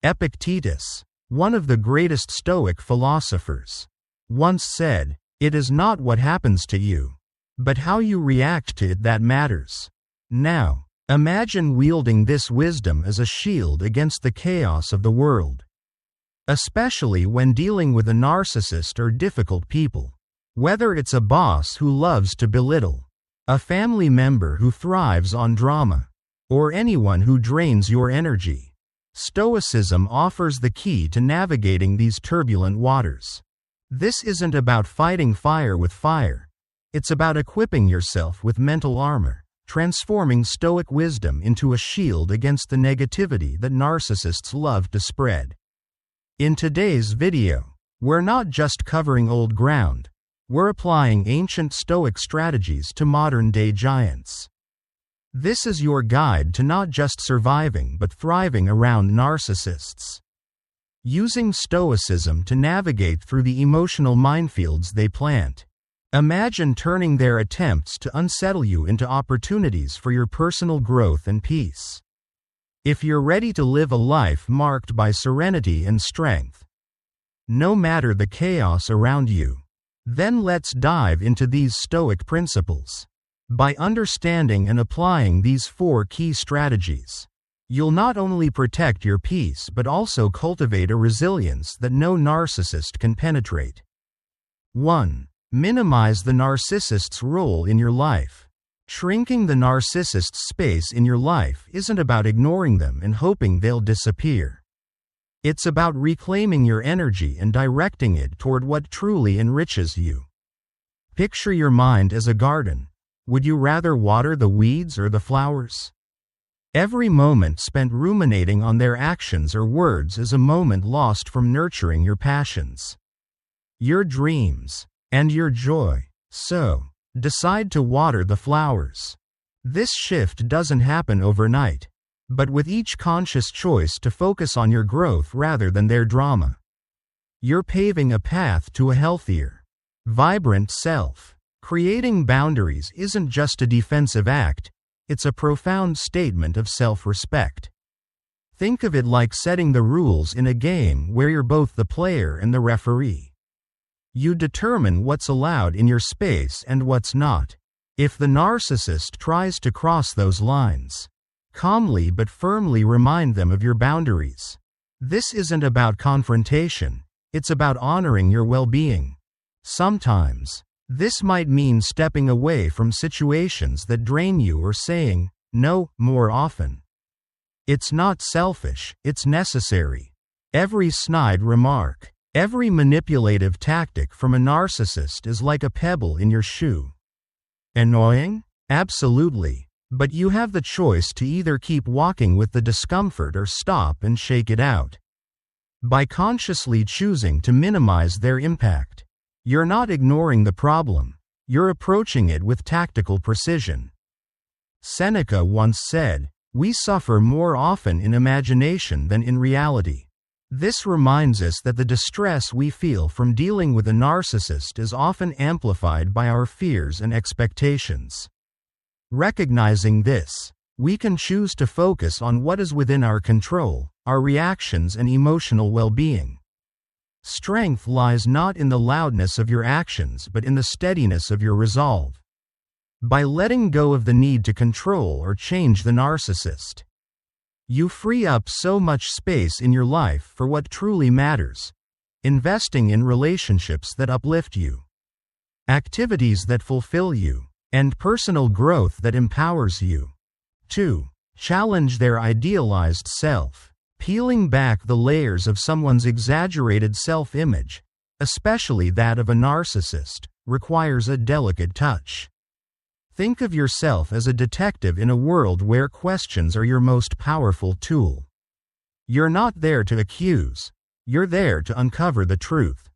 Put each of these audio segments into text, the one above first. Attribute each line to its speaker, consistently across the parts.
Speaker 1: Epictetus, one of the greatest Stoic philosophers, once said, "It is not what happens to you, but how you react to it that matters." Now, imagine wielding this wisdom as a shield against the chaos of the world. Especially when dealing with a narcissist or difficult people. Whether it's a boss who loves to belittle, a family member who thrives on drama, or anyone who drains your energy. Stoicism offers the key to navigating these turbulent waters. This isn't about fighting fire with fire. It's about equipping yourself with mental armor, transforming Stoic wisdom into a shield against the negativity that narcissists love to spread. In today's video, we're not just covering old ground, we're applying ancient Stoic strategies to modern-day giants. This is your guide to not just surviving but thriving around narcissists. Using Stoicism to navigate through the emotional minefields they plant. Imagine turning their attempts to unsettle you into opportunities for your personal growth and peace. If you're ready to live a life marked by serenity and strength, no matter the chaos around you, then let's dive into these Stoic principles. By understanding and applying these 4 key strategies, you'll not only protect your peace but also cultivate a resilience that no narcissist can penetrate. 1. Minimize the narcissist's role in your life. Shrinking the narcissist's space in your life isn't about ignoring them and hoping they'll disappear. It's about reclaiming your energy and directing it toward what truly enriches you. Picture your mind as a garden. Would you rather water the weeds or the flowers? Every moment spent ruminating on their actions or words is a moment lost from nurturing your passions, your dreams, and your joy. So, decide to water the flowers. This shift doesn't happen overnight, but with each conscious choice to focus on your growth rather than their drama, you're paving a path to a healthier, vibrant self. Creating boundaries isn't just a defensive act, it's a profound statement of self-respect. Think of it like setting the rules in a game where you're both the player and the referee. You determine what's allowed in your space and what's not. If the narcissist tries to cross those lines, calmly but firmly remind them of your boundaries. This isn't about confrontation, it's about honoring your well-being. Sometimes, this might mean stepping away from situations that drain you or saying no more often. It's not selfish, it's necessary. Every snide remark, every manipulative tactic from a narcissist is like a pebble in your shoe. Annoying? Absolutely. But you have the choice to either keep walking with the discomfort or stop and shake it out. By consciously choosing to minimize their impact, you're not ignoring the problem, you're approaching it with tactical precision. Seneca once said, "We suffer more often in imagination than in reality." This reminds us that the distress we feel from dealing with a narcissist is often amplified by our fears and expectations. Recognizing this, we can choose to focus on what is within our control, our reactions and emotional well-being. Strength lies not in the loudness of your actions but in the steadiness of your resolve. By letting go of the need to control or change the narcissist, you free up so much space in your life for what truly matters, investing in relationships that uplift you, activities that fulfill you, and personal growth that empowers you. 2. Challenge their idealized self. Peeling back the layers of someone's exaggerated self-image, especially that of a narcissist, requires a delicate touch. Think of yourself as a detective in a world where questions are your most powerful tool. You're not there to accuse, you're there to uncover the truth.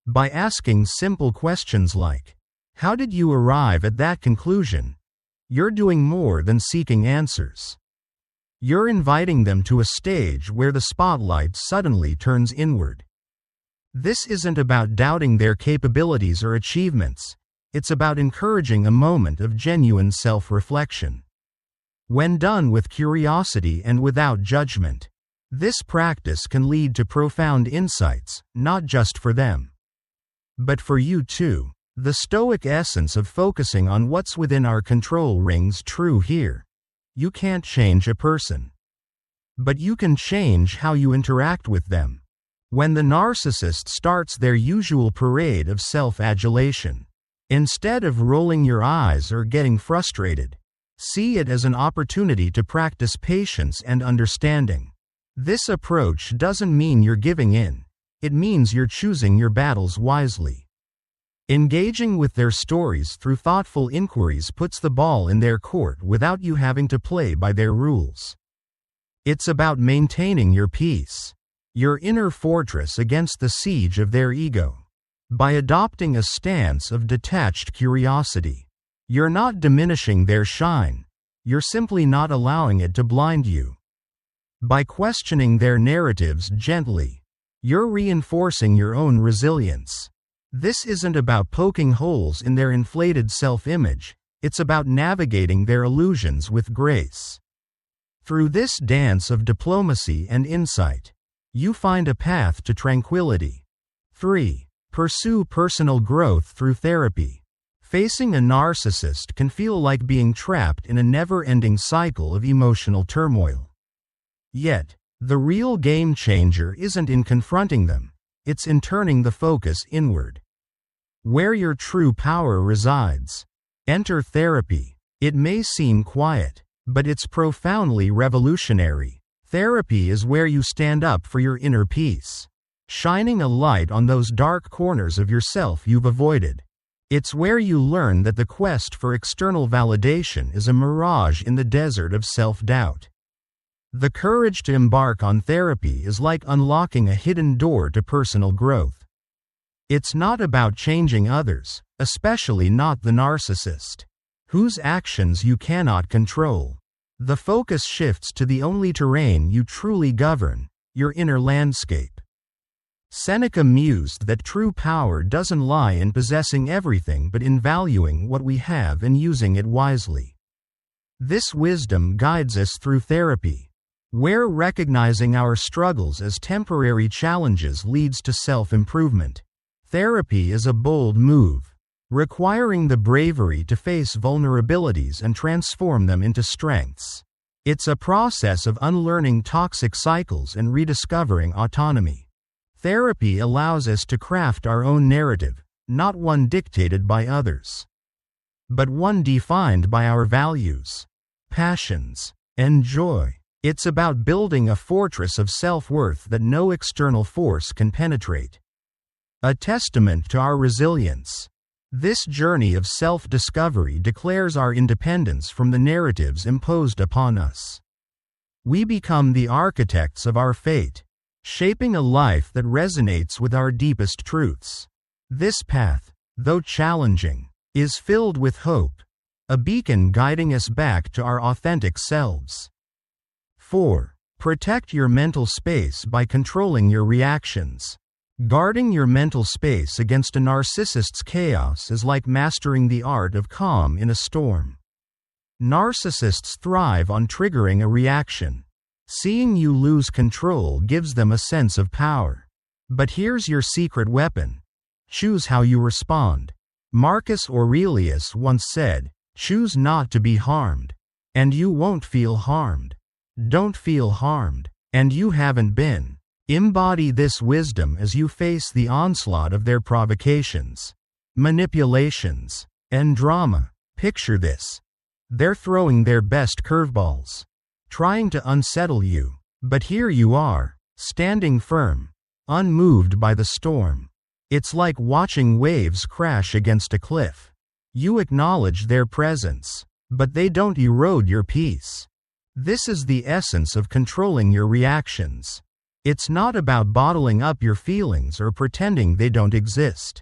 Speaker 1: By asking simple questions like, "How did you arrive at that conclusion?" you're doing more than seeking answers. You're inviting them to a stage where the spotlight suddenly turns inward. This isn't about doubting their capabilities or achievements, it's about encouraging a moment of genuine self-reflection. When done with curiosity and without judgment, This practice can lead to profound insights, not just for them, but for you too. The Stoic essence of focusing on what's within our control rings true here. You can't change a person, but you can change how you interact with them. When the narcissist starts their usual parade of self-adulation, instead of rolling your eyes or getting frustrated, see it as an opportunity to practice patience and understanding. This approach doesn't mean you're giving in. It means you're choosing your battles wisely. Engaging with their stories through thoughtful inquiries puts the ball in their court without you having to play by their rules. It's about maintaining your peace, your inner fortress against the siege of their ego. By adopting a stance of detached curiosity, you're not diminishing their shine, you're simply not allowing it to blind you. By questioning their narratives gently, you're reinforcing your own resilience. This isn't about poking holes in their inflated self-image, it's about navigating their illusions with grace. Through this dance of diplomacy and insight, you find a path to tranquility. 3. Pursue personal growth through therapy. Facing a narcissist can feel like being trapped in a never-ending cycle of emotional turmoil. Yet, the real game changer isn't in confronting them, it's in turning the focus inward. Where your true power resides. Enter therapy. It may seem quiet, but it's profoundly revolutionary. Therapy is where you stand up for your inner peace, shining a light on those dark corners of yourself you've avoided. It's where you learn that the quest for external validation is a mirage in the desert of self-doubt. The courage to embark on therapy is like unlocking a hidden door to personal growth. It's not about changing others, especially not the narcissist, whose actions you cannot control. The focus shifts to the only terrain you truly govern, your inner landscape. Seneca mused that true power doesn't lie in possessing everything but in valuing what we have and using it wisely. This wisdom guides us through therapy, where recognizing our struggles as temporary challenges leads to self-improvement. Therapy is a bold move, requiring the bravery to face vulnerabilities and transform them into strengths. It's a process of unlearning toxic cycles and rediscovering autonomy. Therapy allows us to craft our own narrative, not one dictated by others, but one defined by our values, passions, and joy. It's about building a fortress of self-worth that no external force can penetrate. A testament to our resilience. This journey of self-discovery declares our independence from the narratives imposed upon us. We become the architects of our fate, shaping a life that resonates with our deepest truths. This path, though challenging, is filled with hope, a beacon guiding us back to our authentic selves. 4. Protect your mental space by controlling your reactions. Guarding your mental space against a narcissist's chaos is like mastering the art of calm in a storm. Narcissists thrive on triggering a reaction. Seeing you lose control gives them a sense of power. But here's your secret weapon. Choose how you respond. Marcus Aurelius once said, "Choose not to be harmed, and you won't feel harmed. Don't feel harmed, and you haven't been." Embody this wisdom as you face the onslaught of their provocations, manipulations, and drama. Picture this. They're throwing their best curveballs, trying to unsettle you, but here you are, standing firm, unmoved by the storm. It's like watching waves crash against a cliff. You acknowledge their presence, but they don't erode your peace. This is the essence of controlling your reactions. It's not about bottling up your feelings or pretending they don't exist.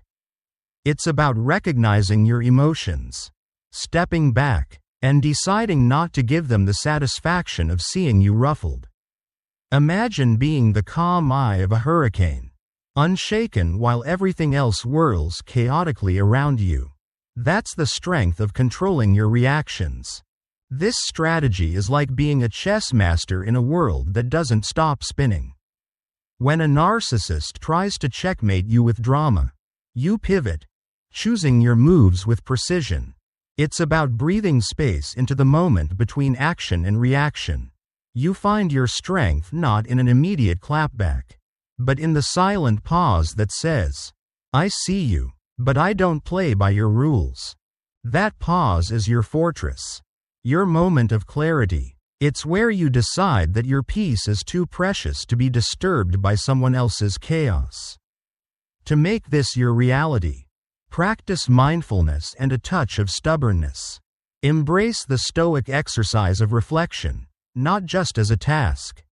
Speaker 1: It's about recognizing your emotions, stepping back, and deciding not to give them the satisfaction of seeing you ruffled. Imagine being the calm eye of a hurricane, unshaken while everything else whirls chaotically around you. That's the strength of controlling your reactions. This strategy is like being a chess master in a world that doesn't stop spinning. When a narcissist tries to checkmate you with drama, you pivot, choosing your moves with precision. It's about breathing space into the moment between action and reaction. You find your strength not in an immediate clapback, but in the silent pause that says, "I see you, but I don't play by your rules." That pause is your fortress, your moment of clarity. It's where you decide that your peace is too precious to be disturbed by someone else's chaos. To make this your reality, practice mindfulness and a touch of stubbornness. Embrace the Stoic exercise of reflection, not just as a task,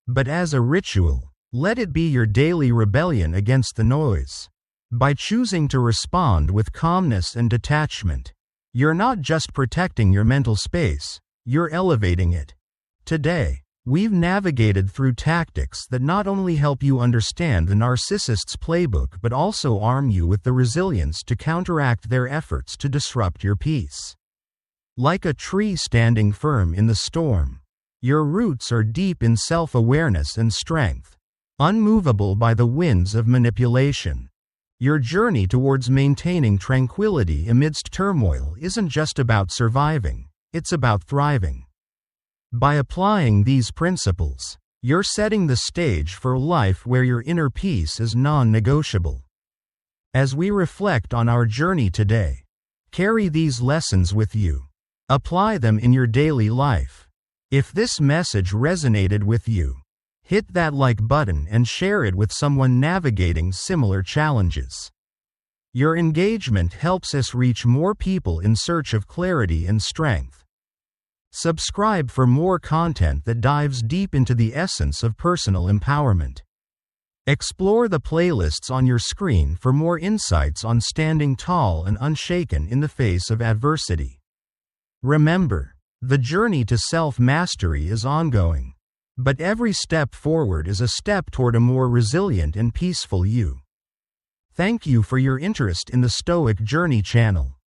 Speaker 1: but as a ritual. Let it be your daily rebellion against the noise. By choosing to respond with calmness and detachment, you're not just protecting your mental space, you're elevating it. Today, we've navigated through tactics that not only help you understand the narcissist's playbook but also arm you with the resilience to counteract their efforts to disrupt your peace. Like a tree standing firm in the storm, your roots are deep in self-awareness and strength, unmovable by the winds of manipulation. Your journey towards maintaining tranquility amidst turmoil isn't just about surviving, it's about thriving. By applying these principles, you're setting the stage for a life where your inner peace is non-negotiable. As we reflect on our journey today, carry these lessons with you. Apply them in your daily life. If this message resonated with you, hit that like button and share it with someone navigating similar challenges. Your engagement helps us reach more people in search of clarity and strength. Subscribe for more content that dives deep into the essence of personal empowerment. Explore the playlists on your screen for more insights on standing tall and unshaken in the face of adversity. Remember, the journey to self-mastery is ongoing, but every step forward is a step toward a more resilient and peaceful you. Thank you for your interest in the Stoic Journey channel.